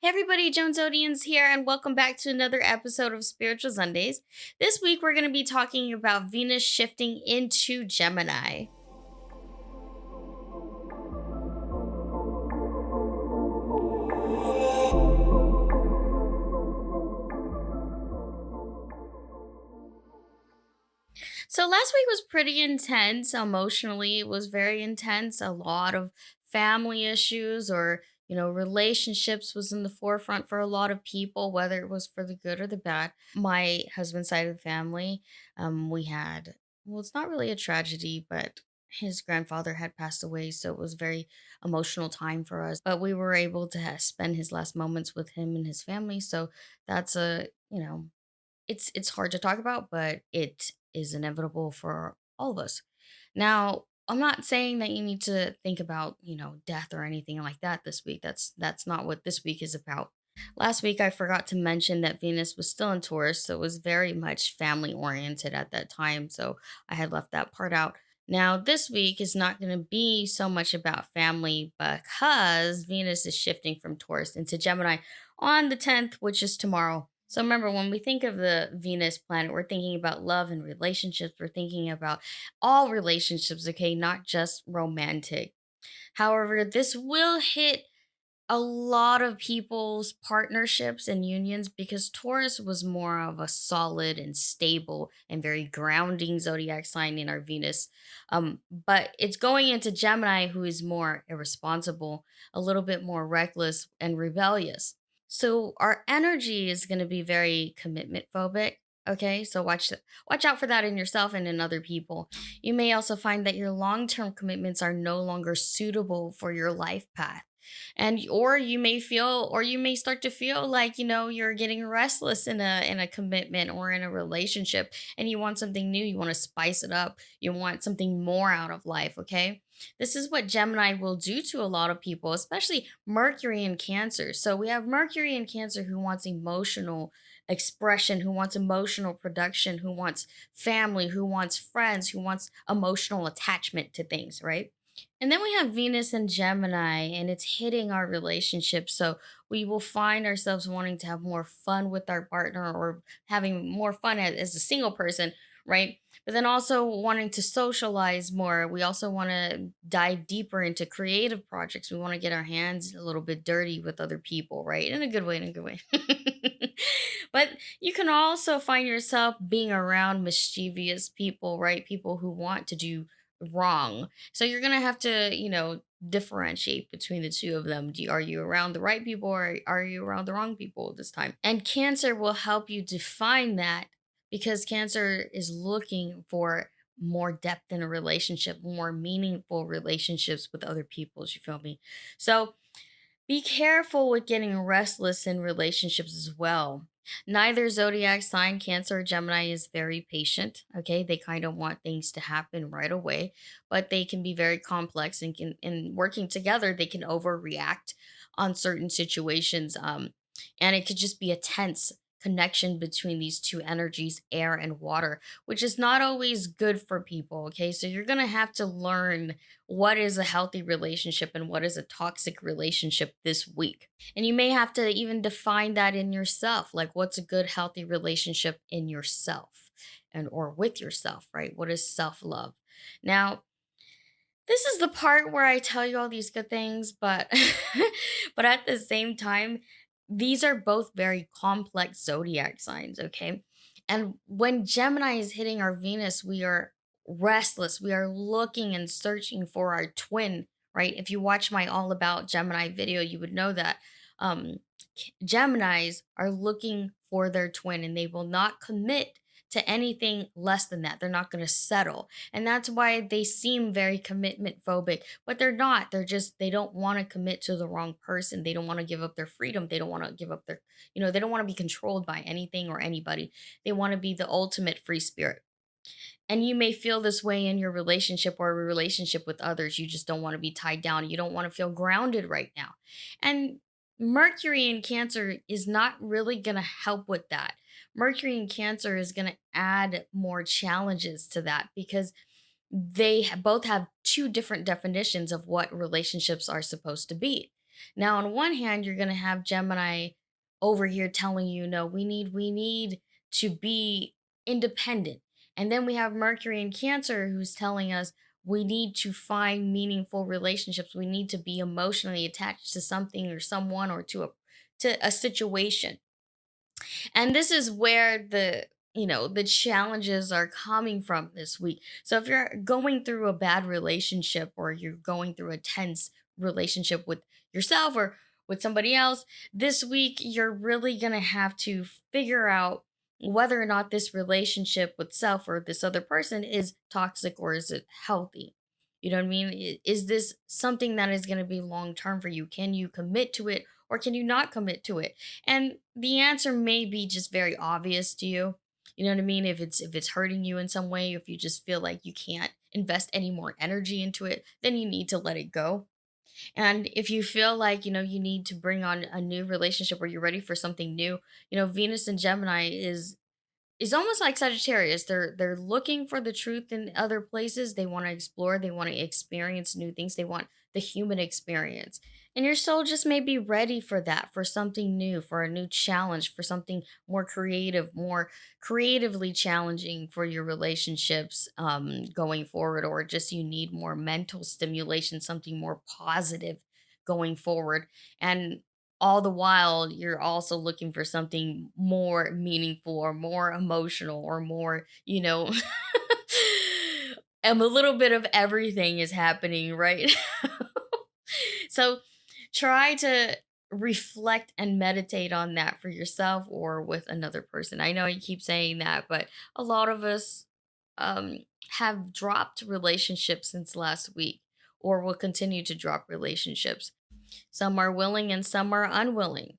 Hey everybody, Joan Zodianz here, and welcome back to another episode of Spiritual Sundays. This week we're going to be talking about Venus shifting into Gemini. So last week was pretty intense emotionally. It was very intense. A lot of family issues or relationships was in the forefront for a lot of people, whether it was for the good or the bad. My husband's side of the family, we had, well, it's not really a tragedy, but his grandfather had passed away, so it was a very emotional time for us. But we were able to spend his last moments with him and his family, so that's it's hard to talk about, but it is inevitable for all of us. Now, I'm not saying that you need to think about, death or anything like that this week. That's not what this week is about. Last week I forgot to mention that Venus was still in Taurus, so it was very much family oriented at that time, so I had left that part out. Now, this week is not going to be so much about family because Venus is shifting from Taurus into Gemini on the 10th, which is tomorrow. So remember, when we think of the Venus planet, we're thinking about love and relationships. We're thinking about all relationships, okay, not just romantic. However, this will hit a lot of people's partnerships and unions because Taurus was more of a solid and stable and very grounding zodiac sign in our Venus. But it's going into Gemini, who is more irresponsible, a little bit more reckless and rebellious. So our energy is going to be very commitment phobic. Okay, so watch out for that in yourself and in other people. You may also find that your long-term commitments are no longer suitable for your life path, and or you may start to feel like you're getting restless in a commitment or in a relationship, and you want something new, you want to spice it up, you want something more out of life. Okay, this is what Gemini will do to a lot of people, especially Mercury in Cancer. So we have Mercury in Cancer, who wants emotional expression, who wants emotional production, who wants family, who wants friends, who wants emotional attachment to things, right? And then we have Venus and Gemini, and it's hitting our relationship. So we will find ourselves wanting to have more fun with our partner or having more fun as a single person, right? But then also wanting to socialize more. We also want to dive deeper into creative projects. We want to get our hands a little bit dirty with other people, right? In a good way, in a good way. But you can also find yourself being around mischievous people, right? People who want to do wrong. So you're gonna have to, differentiate between the two of them. Are you around the right people or are you around the wrong people this time? And Cancer will help you define that because Cancer is looking for more depth in a relationship, more meaningful relationships with other people. You feel me? So be careful with getting restless in relationships as well. Neither zodiac sign, Cancer or Gemini, is very patient. Okay, they kind of want things to happen right away, but they can be very complex and can, in working together, they can overreact on certain situations. And it could just be a tense connection between these two energies, air and water, which is not always good for people. Okay, so you're gonna have to learn what is a healthy relationship and what is a toxic relationship this week. And you may have to even define that in yourself, like what's a good healthy relationship in yourself and or with yourself, right? What is self-love? Now, this is the part where I tell you all these good things, but but at the same time, these are both very complex zodiac signs, okay? And when Gemini is hitting our Venus, we are restless. We are looking and searching for our twin, right? If you watch my all about Gemini video, you would know that um Geminis are looking for their twin and they will not commit to anything less than that. They're not going to settle. And that's why they seem very commitment phobic, but they're not. They don't want to commit to the wrong person. They don't want to give up their freedom. They don't want to give up their, they don't want to be controlled by anything or anybody. They want to be the ultimate free spirit. And you may feel this way in your relationship or a relationship with others. You just don't want to be tied down. You don't want to feel grounded right now. And Mercury in Cancer is not really going to help with that. Mercury in Cancer is going to add more challenges to that because both have two different definitions of what relationships are supposed to be. Now, on one hand, you're going to have Gemini over here telling you, no, we need to be independent. And then we have Mercury in Cancer who's telling us we need to find meaningful relationships. We need to be emotionally attached to something or someone or to a situation. And this is where the challenges are coming from this week. So if you're going through a bad relationship or you're going through a tense relationship with yourself or with somebody else, this week you're really going to have to figure out whether or not this relationship with self or this other person is toxic or is it healthy. You know what I mean? Is this something that is going to be long term for you? Can you commit to it or can you not commit to it? And the answer may be just very obvious to you. You know what I mean? If it's hurting you in some way, if you just feel like you can't invest any more energy into it, then you need to let it go. And if you feel like, you need to bring on a new relationship or you're ready for something new, Venus and Gemini is almost like Sagittarius. They're looking for the truth in other places. They want to explore, they want to experience new things. They want the human experience. And your soul just may be ready for that, for something new, for a new challenge, for something more creative, more creatively challenging for your relationships going forward, or just you need more mental stimulation, something more positive going forward. And all the while you're also looking for something more meaningful or more emotional or more and a little bit of everything is happening right so try to reflect and meditate on that for yourself or with another person. I know you keep saying that, but a lot of us um have dropped relationships since last week or will continue to drop relationships. Some are willing and some are unwilling.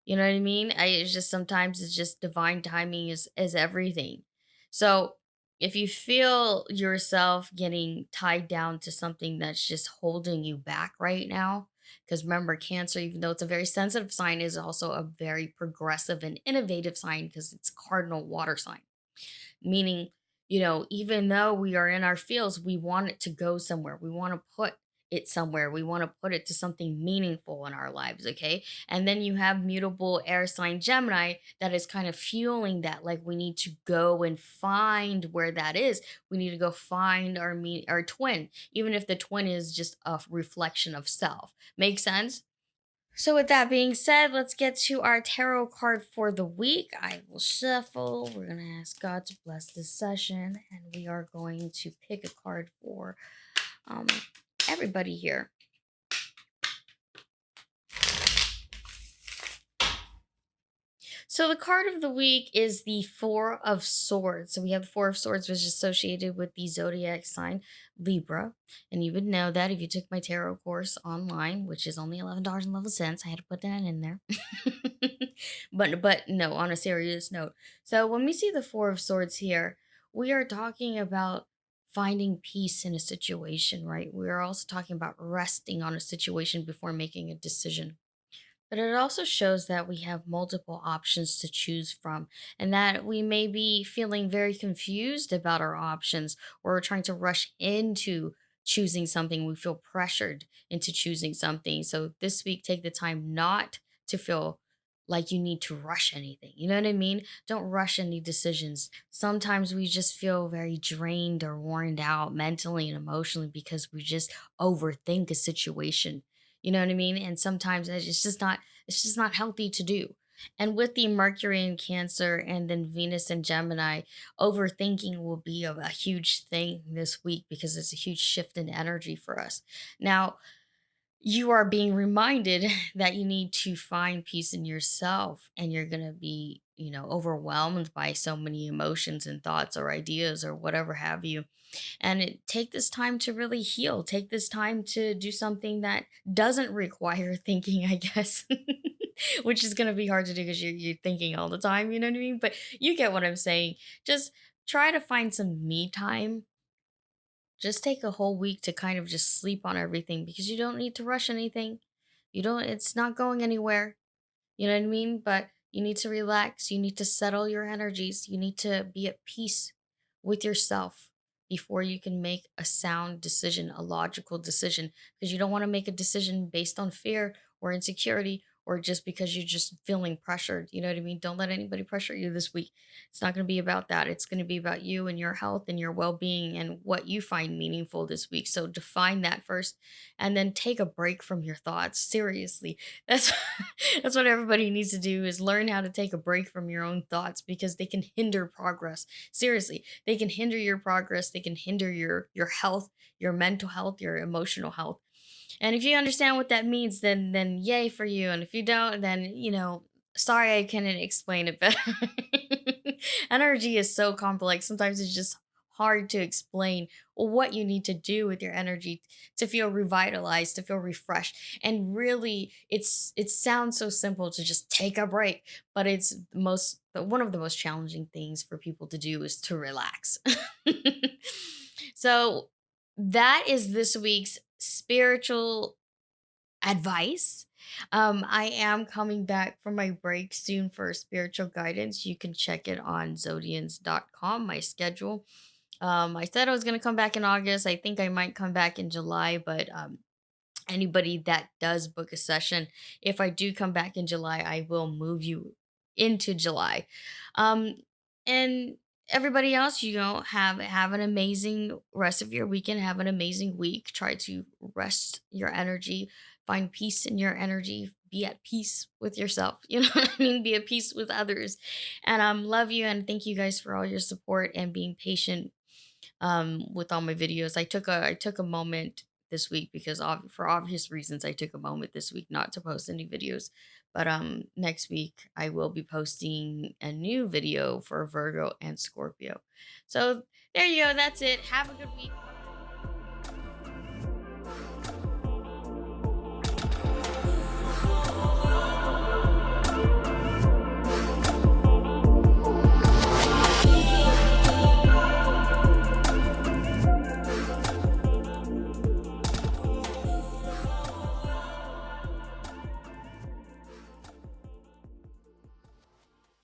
You know what I mean? It's just sometimes it's just divine timing is everything. So if you feel yourself getting tied down to something that's just holding you back right now, because remember, Cancer, even though it's a very sensitive sign, is also a very progressive and innovative sign because it's cardinal water sign, meaning even though we are in our fields, we want it to go somewhere, we want to put it somewhere, we want to put it to something meaningful in our lives. Okay, and then you have mutable air sign Gemini that is kind of fueling that, like we need to go and find where that is. We need to go find our twin, even if the twin is just a reflection of self. Make sense? So, with that being said, let's get to our tarot card for the week. I will shuffle. We're going to ask God to bless this session, and we are going to pick a card for um, everybody here. So the card of the week is the Four of Swords. So we have the Four of Swords, which is associated with the zodiac sign Libra. And you would know that if you took my tarot course online, which is only $11.11. I had to put that in there. But no, on a serious note. So when we see the Four of Swords here, we are talking about finding peace in a situation, right? We are also talking about resting on a situation before making a decision. But it also shows that we have multiple options to choose from, and that we may be feeling very confused about our options, or we're trying to rush into choosing something. We feel pressured into choosing something. So this week, take the time not to feel like you need to rush anything. You know what I mean? Don't rush any decisions. Sometimes we just feel very drained or worn out mentally and emotionally because we just overthink a situation. You know what I mean? And sometimes it's just not healthy to do. And with the Mercury in Cancer and then Venus in Gemini, overthinking will be a huge thing this week because it's a huge shift in energy for us. Now, you are being reminded that you need to find peace in yourself, and you're going to be, overwhelmed by so many emotions and thoughts or ideas or whatever have you. And take this time to really heal. Take this time to do something that doesn't require thinking, I guess, which is going to be hard to do because you're thinking all the time. You know what I mean? But you get what I'm saying. Just try to find some me time. Just take a whole week to kind of just sleep on everything because you don't need to rush anything. It's not going anywhere. You know what I mean? But you need to relax. You need to settle your energies. You need to be at peace with yourself before you can make a sound decision, a logical decision, because you don't want to make a decision based on fear or insecurity, or just because you're just feeling pressured. You know what I mean? Don't let anybody pressure you this week. It's not going to be about that. It's going to be about you and your health and your well being and what you find meaningful this week. So define that first, and then take a break from your thoughts. Seriously. That's that's what everybody needs to do, is learn how to take a break from your own thoughts, because they can hinder progress. Seriously, they can hinder your progress, they can hinder your health, your mental health, your emotional health. And if you understand what that means, then yay for you. And if you don't, then sorry I couldn't explain it better. Energy is so complex. Sometimes it's just hard to explain what you need to do with your energy to feel revitalized, to feel refreshed. And really, it sounds so simple to just take a break, but it's most one of the most challenging things for people to do is to relax. So that is this week's spiritual advice. I am coming back from my break soon for spiritual guidance. You can check it on zodians.com, my schedule. I said I was going to come back in August. I think I might come back in July, but anybody that does book a session, if I do come back in July, I will move you into July. um and everybody else, have an amazing rest of your weekend, have an amazing week. Try to rest your energy, find peace in your energy, be at peace with yourself. You know what I mean? Be at peace with others. And love you, and thank you guys for all your support and being patient with all my videos. I took a moment this week because for obvious reasons I took a moment this week not to post any videos. But next week I will be posting a new video for Virgo and Scorpio. So there you go. That's it. Have a good week.